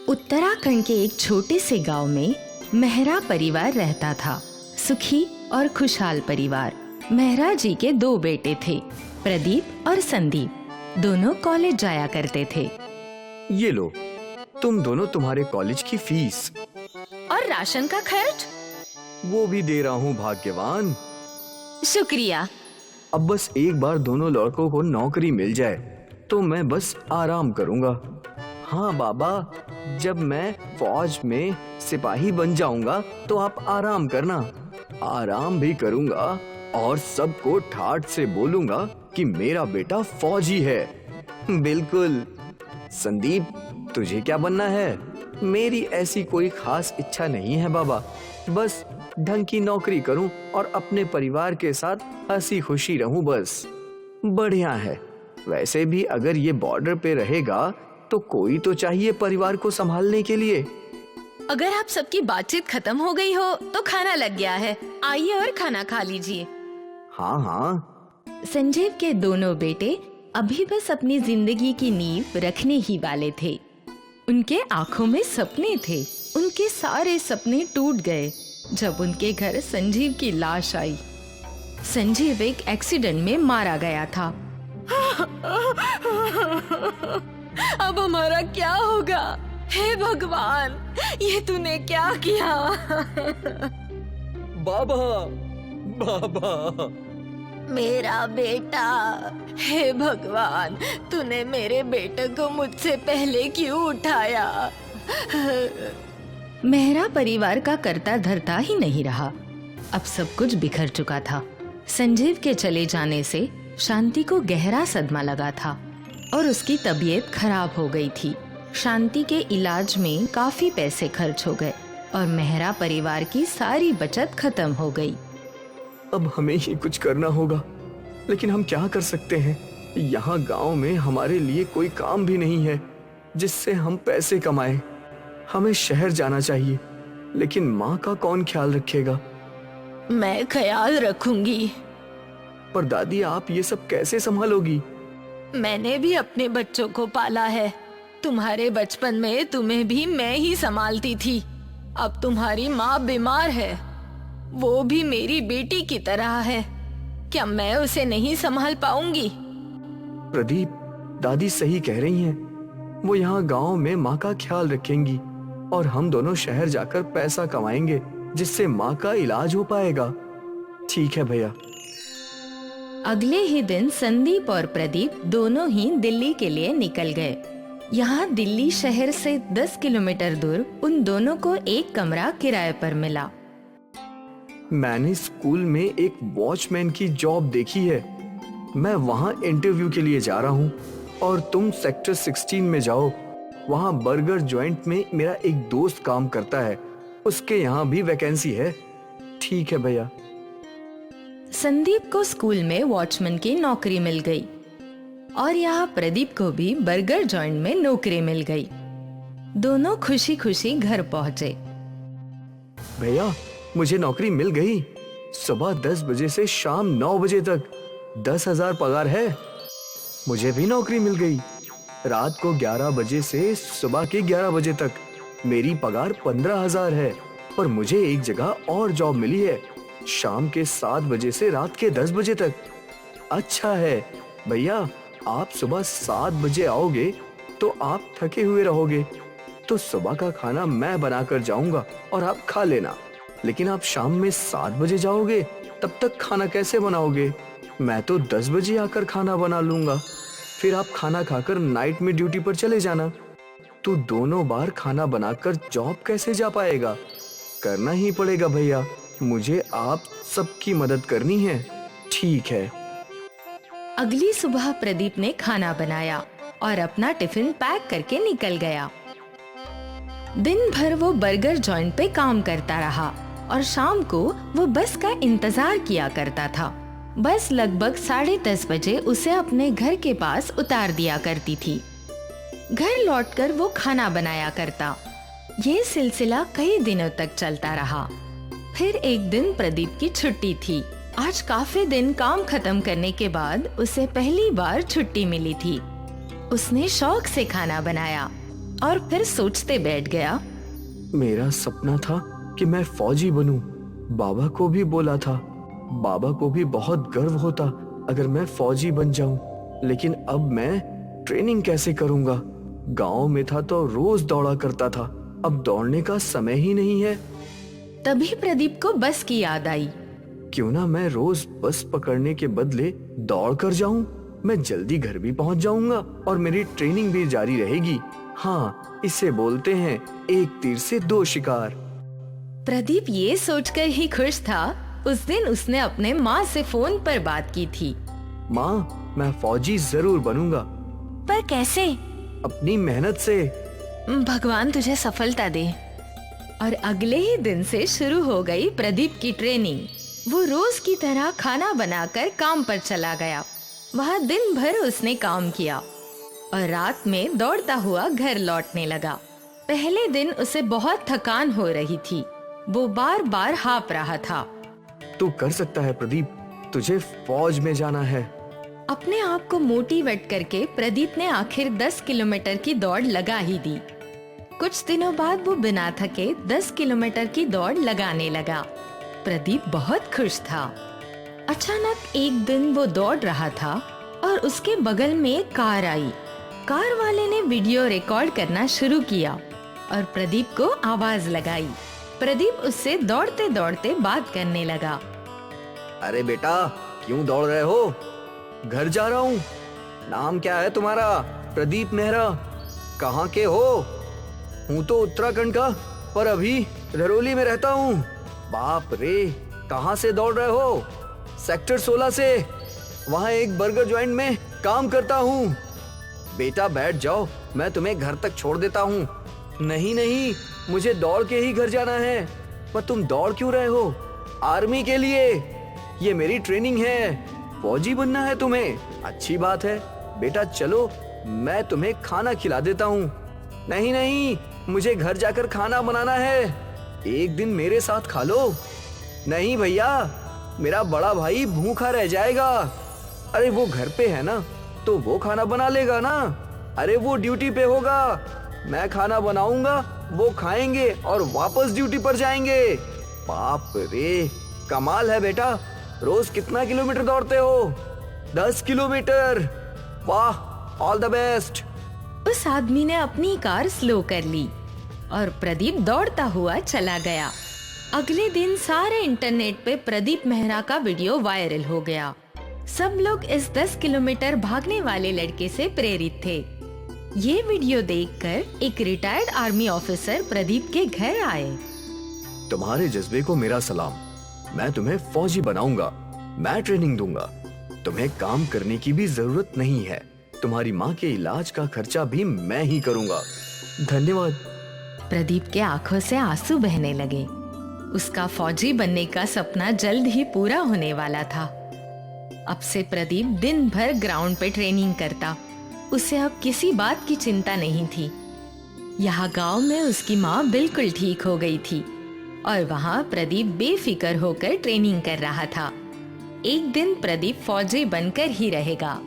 उत्तराखंड के एक छोटे से गांव में मेहरा परिवार रहता था। सुखी और खुशहाल परिवार। मेहरा जी के 2 बेटे थे, प्रदीप और संदीप। दोनों कॉलेज जाया करते थे। ये लो, तुम दोनों तुम्हारे कॉलेज की फीस। और राशन का खर्च? वो भी दे रहा हूँ भाग्यवान। शुक्रिया। अब बस एक बार दोनों लड़कों को नौकरी मिल जाए तो मैं बस आराम करूँगा। हाँ बाबा, जब मैं फौज में सिपाही बन जाऊंगा तो आप आराम करना। आराम भी करूंगा और सबको ठाठ से बोलूंगा कि मेरा बेटा फौजी है। बिल्कुल। संदीप, तुझे क्या बनना है? मेरी ऐसी कोई खास इच्छा नहीं है बाबा, बस ढंग की नौकरी करूं और अपने परिवार के साथ हंसी खुशी रहूं बस। बढ़िया है। वैसे भी अगर ये बॉर्डर पे रहेगा तो कोई तो चाहिए परिवार को संभालने के लिए। अगर आप सबकी बातचीत खत्म हो गई हो तो खाना लग गया है, आइए और खाना खा लीजिए। हाँ हाँ। संजीव के दोनों बेटे अभी बस अपनी जिंदगी की नींव रखने ही वाले थे। उनके आंखों में सपने थे। उनके सारे सपने टूट गए जब उनके घर संजीव की लाश आई। संजीव एक एक्सीडेंट में मारा गया था। अब हमारा क्या होगा? हे भगवान, ये तूने क्या किया? बाबा, बाबा, मेरा बेटा। हे भगवान, तूने मेरे बेटे को मुझसे पहले क्यों उठाया? मेहरा परिवार का करता धरता ही नहीं रहा। अब सब कुछ बिखर चुका था। संजीव के चले जाने से शांति को गहरा सदमा लगा था और उसकी तबीयत खराब हो गई थी। शांति के इलाज में काफी पैसे खर्च हो गए और मेहरा परिवार की सारी बचत खत्म हो गई। अब हमें ही कुछ करना होगा, लेकिन हम क्या कर सकते हैं? यहाँ गांव में हमारे लिए कोई काम भी नहीं है जिससे हम पैसे कमाएं। हमें शहर जाना चाहिए, लेकिन माँ का कौन ख्याल रखेगा? मैं ख्याल रखूंगी। पर दादी, आप ये सब कैसे संभालोगी? मैंने भी अपने बच्चों को पाला है। तुम्हारे बचपन में तुम्हें भी मैं ही संभालती थी। अब तुम्हारी माँ बीमार है, वो भी मेरी बेटी की तरह है। क्या मैं उसे नहीं संभाल पाऊंगी? प्रदीप, दादी सही कह रही हैं। वो यहाँ गांव में माँ का ख्याल रखेंगी और हम दोनों शहर जाकर पैसा कमाएंगे जिससे माँ का इलाज हो पाएगा। ठीक है भैया। अगले ही दिन संदीप और प्रदीप दोनों ही दिल्ली के लिए निकल गए। यहाँ दिल्ली शहर से 10 किलोमीटर दूर उन दोनों को एक कमरा किराए पर मिला। मैंने स्कूल में एक वॉचमैन की जॉब देखी है। मैं वहाँ इंटरव्यू के लिए जा रहा हूँ और तुम सेक्टर 16 में जाओ। वहाँ बर्गर जॉइंट में मेरा एक दोस्त काम करता है, उसके यहाँ भी वैकेंसी है। ठीक है भैया। संदीप को स्कूल में वॉचमैन की नौकरी मिल गई और यहाँ प्रदीप को भी बर्गर जॉइंट में नौकरी मिल गई। दोनों खुशी खुशी घर पहुँचे। भैया, मुझे नौकरी मिल गई। सुबह 10 बजे से शाम 9 बजे तक 10,000 पगार है। मुझे भी नौकरी मिल गई। रात को 11 बजे से सुबह के 11 बजे तक मेरी पगार 15,000 है। पर मुझे एक जगह और जॉब मिली है, शाम के 7 बजे से रात के 10 बजे तक। अच्छा है भैया, आप सुबह 7 बजे आओगे तो आप थके हुए रहोगे, तो सुबह का खाना मैं बनाकर जाऊंगा और आप खा लेना। लेकिन आप शाम में 7 बजे जाओगे, तब तक खाना कैसे बनाओगे? मैं तो 10 बजे आकर खाना बना लूंगा। फिर आप खाना खाकर नाइट में ड्यूटी पर चले जाना। तो दोनों बार खाना बनाकर जॉब कैसे जा पाएगा? करना ही पड़ेगा भैया, मुझे आप सबकी मदद करनी है। ठीक है। अगली सुबह प्रदीप ने खाना बनाया और अपना टिफिन पैक करके निकल गया। दिन भर वो बर्गर जॉइंट पे काम करता रहा और शाम को वो बस का इंतजार किया करता था। बस लगभग 10:30 बजे उसे अपने घर के पास उतार दिया करती थी। घर लौटकर वो खाना बनाया करता। ये सिलसिला कई दिनों तक चलता रहा। फिर एक दिन प्रदीप की छुट्टी थी। आज काफी दिन काम खत्म करने के बाद उसे पहली बार छुट्टी मिली थी। उसने शौक से खाना बनाया। और फिर सोचते बैठ गया। मेरा सपना था कि मैं फौजी बनूं। बाबा को भी बोला था। बाबा को भी बहुत गर्व होता अगर मैं फौजी बन जाऊं। लेकिन अब मैं ट्रेनिंग कैसे करूंगा? गांव में था तो रोज दौड़ा करता था, अब दौड़ने का समय ही नहीं है। तभी प्रदीप को बस की याद आई। क्यों ना मैं रोज बस पकड़ने के बदले दौड़ कर जाऊं? मैं जल्दी घर भी पहुंच जाऊंगा और मेरी ट्रेनिंग भी जारी रहेगी। हाँ, इसे बोलते हैं एक तीर से दो शिकार। प्रदीप ये सोचकर ही खुश था। उस दिन उसने अपने माँ से फोन पर बात की थी। माँ, मैं फौजी जरूर बनूंगा। पर कैसे? अपनी मेहनत से। भगवान तुझे सफलता दे। और अगले ही दिन से शुरू हो गई प्रदीप की ट्रेनिंग। वो रोज की तरह खाना बनाकर काम पर चला गया। वहाँ दिन भर उसने काम किया और रात में दौड़ता हुआ घर लौटने लगा। पहले दिन उसे बहुत थकान हो रही थी। वो बार बार हाँफ रहा था। तू कर सकता है प्रदीप, तुझे फौज में जाना है। अपने आप को मोटिवेट करके प्रदीप ने आखिर 10 किलोमीटर की दौड़ लगा ही दी। कुछ दिनों बाद वो बिना थके 10 किलोमीटर की दौड़ लगाने लगा। प्रदीप बहुत खुश था। अचानक एक दिन वो दौड़ रहा था और उसके बगल में एक कार आई। कार वाले ने वीडियो रिकॉर्ड करना शुरू किया और प्रदीप को आवाज लगाई। प्रदीप उससे दौड़ते दौड़ते बात करने लगा। अरे बेटा, क्यों दौड़ रहे हो? घर जा रहा हूँ। नाम क्या है तुम्हारा? प्रदीप मेहरा। कहाँ के हो? हूँ तो उत्तराखंड का, पर अभी धरोली में रहता हूँ। बाप रे, कहाँ से दौड़ रहे हो? सेक्टर 16 से। वहाँ एक बर्गर जॉइंट में काम करता हूँ। बेटा बैठ जाओ, मैं तुम्हें घर तक छोड़ देता हूँ। नहीं नहीं, मुझे दौड़ के ही घर जाना है। पर तुम दौड़ क्यों रहे हो? आर्मी के लिए। ये मेरी ट्रेनिंग है। फौजी बनना है तुम्हें? अच्छी बात है बेटा, चलो मैं तुम्हें खाना खिला देता हूँ। नहीं नहीं, मुझे घर जाकर खाना बनाना है। एक दिन मेरे साथ खा लो। नहीं भैया, मेरा बड़ा भाई भूखा रह जाएगा। अरे वो घर पे है ना, तो वो खाना बना लेगा ना। अरे वो ड्यूटी पे होगा, मैं खाना बनाऊंगा, वो खाएंगे और वापस ड्यूटी पर जाएंगे। बाप रे, कमाल है बेटा। रोज कितना किलोमीटर दौड़ते हो? 10 किलोमीटर। वाह, ऑल द बेस्ट। उस आदमी ने अपनी कार स्लो कर ली और प्रदीप दौड़ता हुआ चला गया। अगले दिन सारे इंटरनेट पे प्रदीप मेहरा का वीडियो वायरल हो गया। सब लोग इस 10 किलोमीटर भागने वाले लड़के से प्रेरित थे। ये वीडियो देखकर एक रिटायर्ड आर्मी ऑफिसर प्रदीप के घर आए। तुम्हारे जज्बे को मेरा सलाम। मैं तुम्हें फौजी बनाऊंगा। मैं ट्रेनिंग दूंगा। तुम्हें काम करने की भी जरूरत नहीं है। तुम्हारी माँ के इलाज का खर्चा भी मैं ही करूंगा। धन्यवाद। प्रदीप के आंखों से आंसू बहने लगे। उसका फौजी बनने का सपना जल्द ही पूरा होने वाला था। अब से प्रदीप दिन भर ग्राउंड पे ट्रेनिंग करता। उसे अब किसी बात की चिंता नहीं थी। यहाँ गांव में उसकी माँ बिल्कुल ठीक हो गई थी और वहाँ प्रदीप बेफिक्र होकर ट्रेनिंग कर रहा था। एक दिन प्रदीप फौजी बनकर ही रहेगा।